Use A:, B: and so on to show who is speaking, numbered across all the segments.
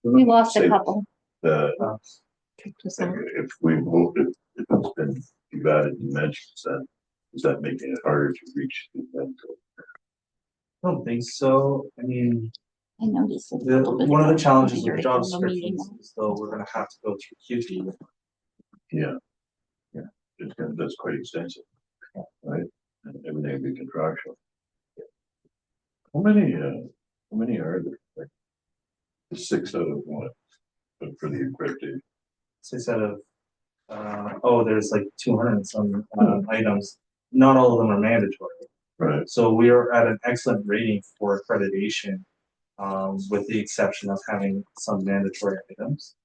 A: We lost a
B: Say,
A: couple.
B: if we moved it, if it's been, you've added dimensions, then is that making it harder to reach the mental?
C: I don't think so. I mean,
A: I noticed a
C: the,
A: little bit
C: one of the
A: ago.
C: challenges
A: You're
C: with job
A: in the meeting.
C: descriptions is though we're gonna have to go through QT.
B: Yeah. That's quite extensive, right? And everything will be contractual. How many are there? Like, 6 out of what? But for the accredited,
C: 6 out of, oh, there's like 200 and some items. Not all of them are mandatory.
B: right?
C: So we are at an excellent rating for accreditation, with the exception of having some mandatory items.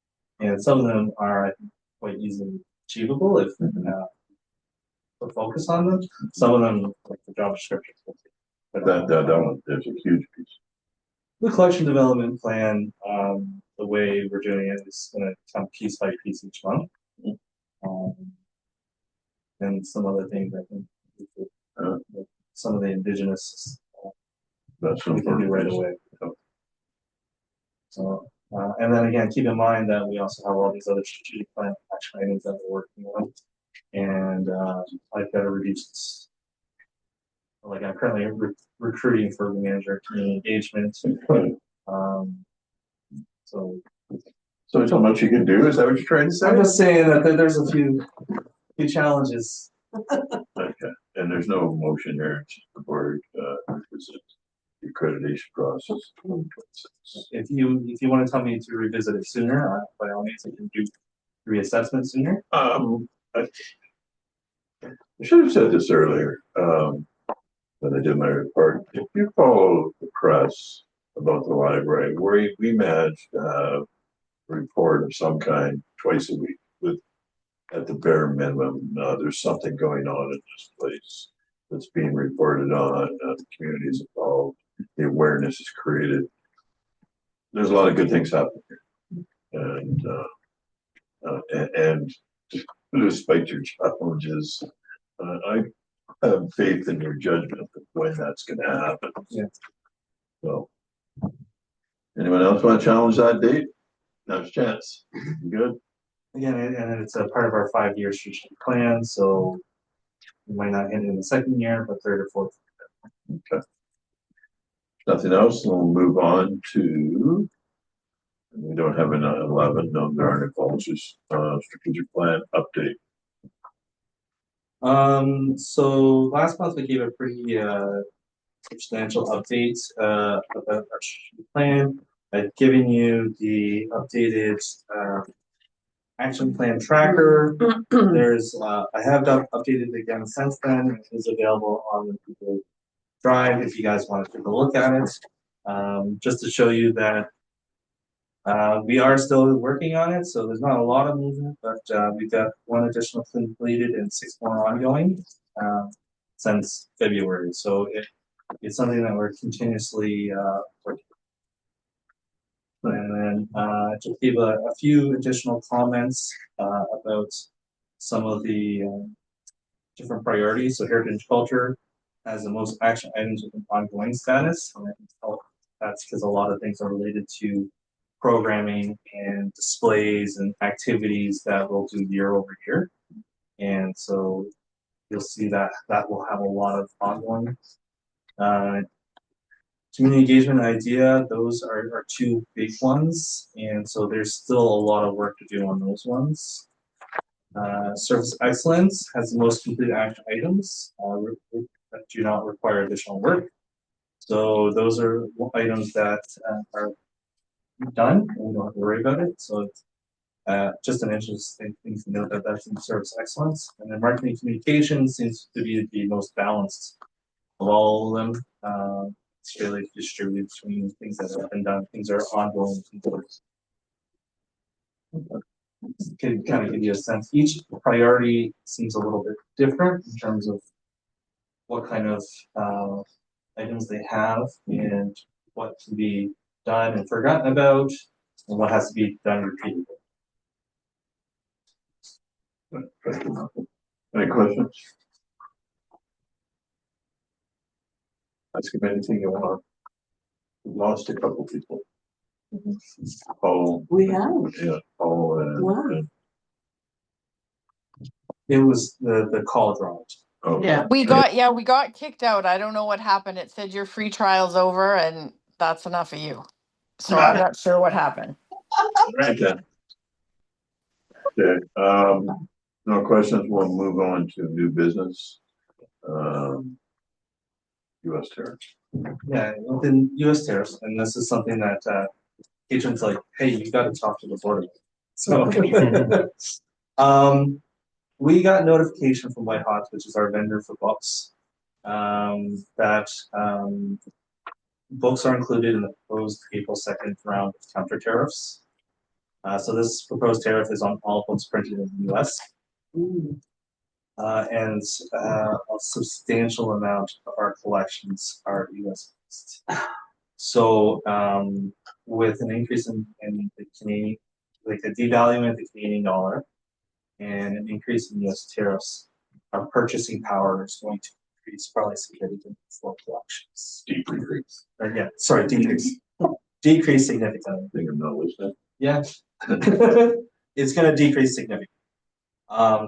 C: And some of them are, I think, quite easily achievable if we focus on them. Some of them, like the job descriptions.
B: But that one, there's a huge piece.
C: The collection development plan, the way we're doing it is going to come piece by piece each month. Um, and some other things I think some of the indigenous
B: That's
C: we can do right away. So, and then again, keep in mind that we also have all these other strategic plan action items that we're working on, and I've got to reduce. Like I'm currently recruiting for the manager community engagement. Um, so
B: there's so much you can do. Is that what you're trying to say?
C: I'm just saying that there's a few challenges.
B: Okay, and there's no motion there. It's just the board revisit the accreditation process.
C: If you want to tell me to revisit it sooner, by all means, I can do reassessment sooner.
B: I should have said this earlier when I did my report. If you follow the press about the library, we managed a report of some kind twice a week with, at the bare minimum, there's something going on in this place that's being reported on, the community is involved, the awareness is created. There's a lot of good things happening here. And despite your challenges, I have faith in your judgment of when that's going to happen.
C: Yeah.
B: So, anyone else want to challenge that date? Now's a chance. You good?
C: Again, and it's a part of our 5-year strategic plan, so we might not hit it in the second year, but third or fourth.
B: Okay. Nothing else, and we'll move on to. We don't have an 11. No, there aren't calls. Just strategic plan update.
C: So last month we gave a pretty substantial update about our strategic plan. I've given you the updated action plan tracker. There's I have updated it again since then. It is available on the Google Drive if you guys want to take a look at it. Just to show you that we are still working on it, so there's not a lot of movement, but we've got 1 additional completed and 6 more ongoing since February. So it's something that we're continuously working on. And then just give a few additional comments about some of the different priorities. So heritage culture has the most action items with an ongoing status. And that's because a lot of things are related to programming and displays and activities that we'll do year over year. And so you'll see that will have a lot of ongoing. Community engagement idea, those are 2 big ones. And so there's still a lot of work to do on those ones. Service excellence has the most complete action items that do not require additional work. So those are items that are done, and we don't have to worry about it. So it's just an interesting thing to note that that's in service excellence. And then marketing communication seems to be the most balanced of all of them. It's really distributed between things that have been done, things that are ongoing. Can kind of give you a sense. Each priority seems a little bit different in terms of what kind of items they have and what can be done and forgotten about and what has to be done repeatedly.
B: Any questions? Ask him anything you want. We've lost a couple people. Paul.
A: We have.
B: Yeah, Paul and.
A: Wow.
B: and-
C: It was the call dropped.
B: oh,
A: Yeah.
D: We got kicked out. I don't know what happened. It said your free trial's over and that's enough of you. So I'm not sure what happened.
B: Right then. Okay, no questions, we'll move on to new business. US tariff.
C: Yeah, within US tariffs, and this is something that agents like, hey, you gotta talk to the board. So we got notification from White Hot, which is our vendor for books, that books are included in the proposed April 2nd round of counter tariffs. So this proposed tariff is on all books printed in the US. And a substantial amount of our collections are US based. So with an increase in the Canadian, like a devaluing of the Canadian dollar and an increase in US tariffs, our purchasing power is going to increase probably significantly for collections.
B: Decrease.
C: Yeah, sorry, decrease. Decrease significantly.
B: I think I'm not listening.
C: Yeah. It's gonna decrease significantly.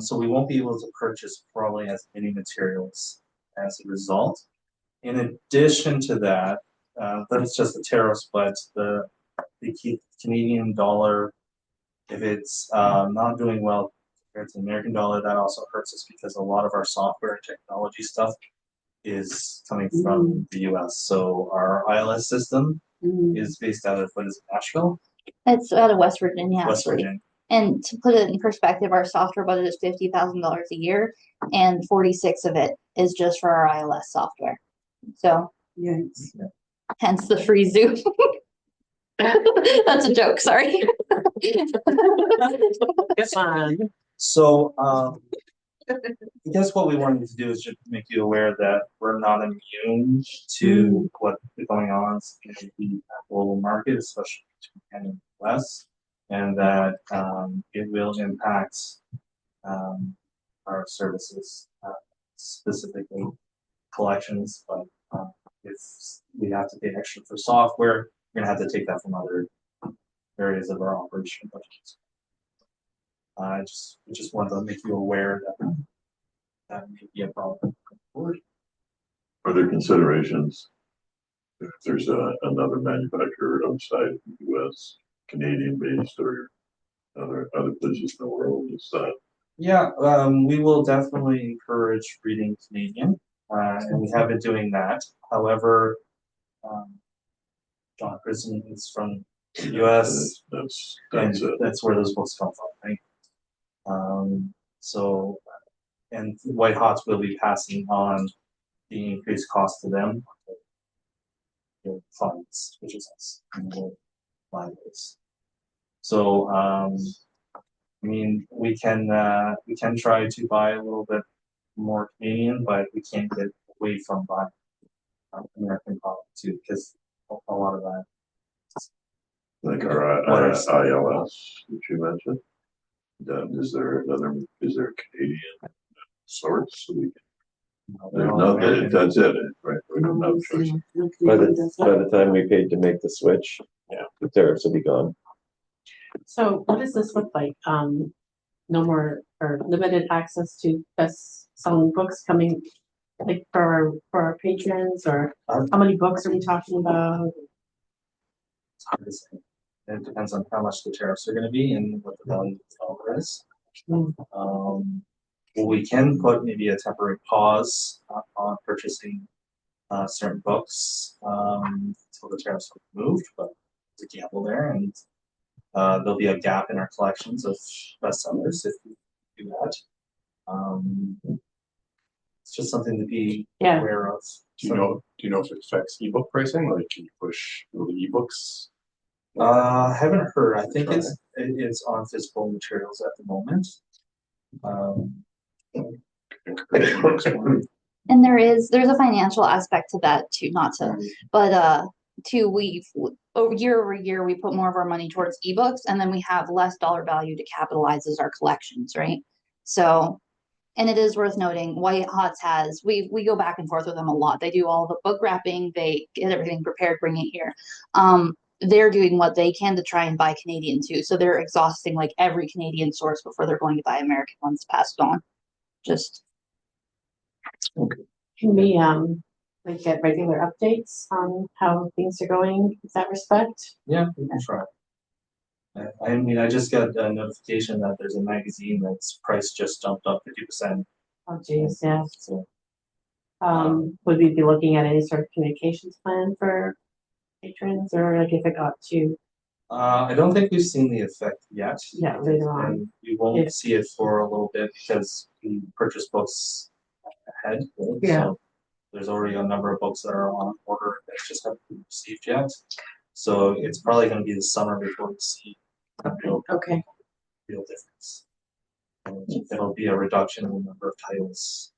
C: So we won't be able to purchase probably as many materials as a result. In addition to that, that's just the tariffs, but the Canadian dollar, if it's not doing well compared to the American dollar, that also hurts us because a lot of our software and technology stuff is coming from the US. So our ILS system is based out of, what is it, Nashville?
E: It's out of West Virginia,
C: West
E: actually.
C: Virginia.
E: And to put it in perspective, our software budget is $50,000 a year, and 46 of it is just for our ILS software. So,
A: Yes.
E: hence the free Zoom. That's a joke. Sorry.
A: It's fine.
C: So, I guess what we wanted to do is just make you aware that we're not immune to what's going on in the global market, especially between Canada and the US, and that it will impact our services, specifically collections. But if we have to pay extra for software, we're gonna have to take that from other areas of our operation budgets. I just wanted to make you aware that that may be a problem going forward.
B: Are there considerations if there's another manufacturer outside the US, Canadian based or other places in the world? Is that
C: Yeah, we will definitely encourage reading Canadian, and we have been doing that. However, John Christen is from the US, and
B: that's it.
C: that's where those books come from, right? So, and White Hots will be passing on the increased cost to them, the funds, which is us, and the libraries. So, I mean, we can try to buy a little bit more Canadian, but we can't get away from buying American product too, because a lot of that.
B: Like our ILS, which you mentioned? Is there a Canadian source? So we can, there's no, that's it, right? We don't have a choice.
F: By the time we paid to make the switch,
B: Yeah.
F: the tariffs will be gone.
A: So what does this look like? No more or limited access to best-selling books coming like for our patrons, or how many books are we talking about?
C: It's hard to say. It depends on how much the tariffs are gonna be and what the value of the dollar is. Well, we can put maybe a temporary pause on purchasing certain books until the tariffs are removed, but it's a gamble there, and there'll be a gap in our collections of bestsellers if we do that. It's just something to be
A: Yeah.
C: aware of.
G: Do you know if it affects ebook pricing? Like, can you push the ebooks?
C: Haven't heard. I think it's on physical materials at the moment.
E: And there's a financial aspect to that too, not to, but year over year, we put more of our money towards ebooks, and then we have less dollar value to capitalize as our collections, right? So, and it is worth noting, White Hots has, we go back and forth with them a lot. They do all the book wrapping, they get everything prepared, bring it here. they're doing what they can to try and buy Canadian too. So they're exhausting like every Canadian source before they're going to buy American ones to pass it on. Just
A: Can we, like get regular updates on how things are going in that respect?
C: Yeah, we can try. I mean, I just got a notification that there's a magazine that's price just jumped up 50%.
A: Oh geez, yeah.
C: So,
A: Would we be looking at any sort of communications plan for patrons, or like if it got to,
C: I don't think we've seen the effect yet.
A: yeah, later on?
C: And we won't
A: Yeah.
C: see it for a little bit because we purchase books ahead. Right?
A: Yeah.
C: So there's already a number of books that are on order that just haven't been received yet. So it's probably going to be the summer before we see a real
A: Okay,
C: difference. And there'll be a reduction in the number of titles.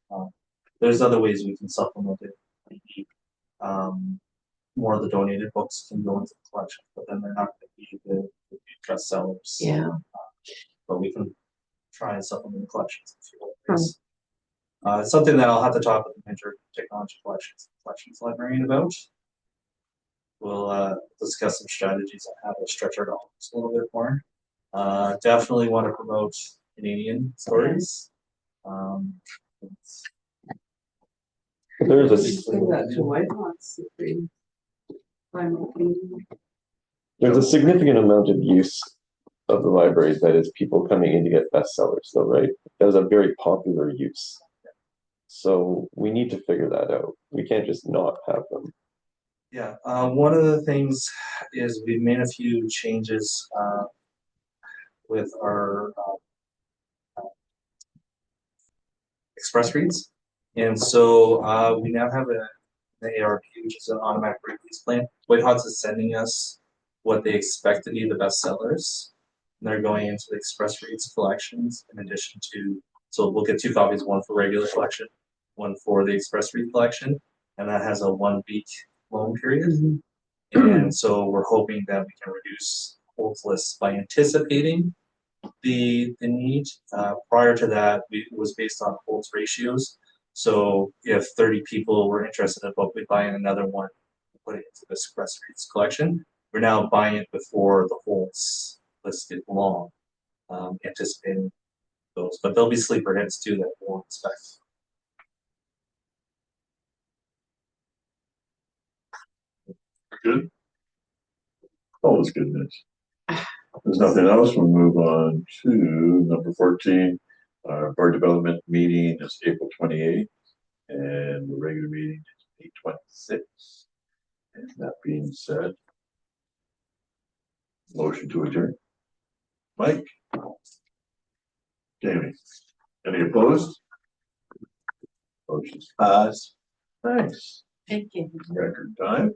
C: There's other ways we can supplement it. Maybe, more of the donated books can go into the collection, but then they're not going to be the best sellers.
A: yeah,
C: But we can try and supplement the collections in a few ways. It's something that I'll have to talk with the Mentor Technology Collections Librarian about. We'll discuss some strategies on how to stretch our dollars a little bit more. Definitely want to promote Canadian stories.
F: There's a, there's a significant amount of use of the libraries that is people coming in to get bestsellers though, right? That is a very popular use. So we need to figure that out. We can't just not have them.
C: Yeah, one of the things is we've made a few changes with our express reads. And so we now have an ARP, which is an automatic release plan. Whitehawks is sending us what they expect to be the best sellers. And they're going into the express reads collections in addition to, so we'll get 2 copies, one for regular collection, one for the express read collection. And that has a 1-week loan period. And so we're hoping that we can reduce holds lists by anticipating the need. Prior to that, it was based on holds ratios. So if 30 people were interested in a book, we'd buy in another one and put it into the express reads collection. We're now buying it before the holds list get long, anticipating those. But there'll be sleeper hits too that we won't expect.
B: Good. Always good news. There's nothing else. We'll move on to number 14. Our board development meeting is April 28th, and the regular meeting is 8/26. And that being said, motion to adjourn. Mike? Jamie? Any opposed? Motion's passed. Thanks.
A: thank you.
B: Record time.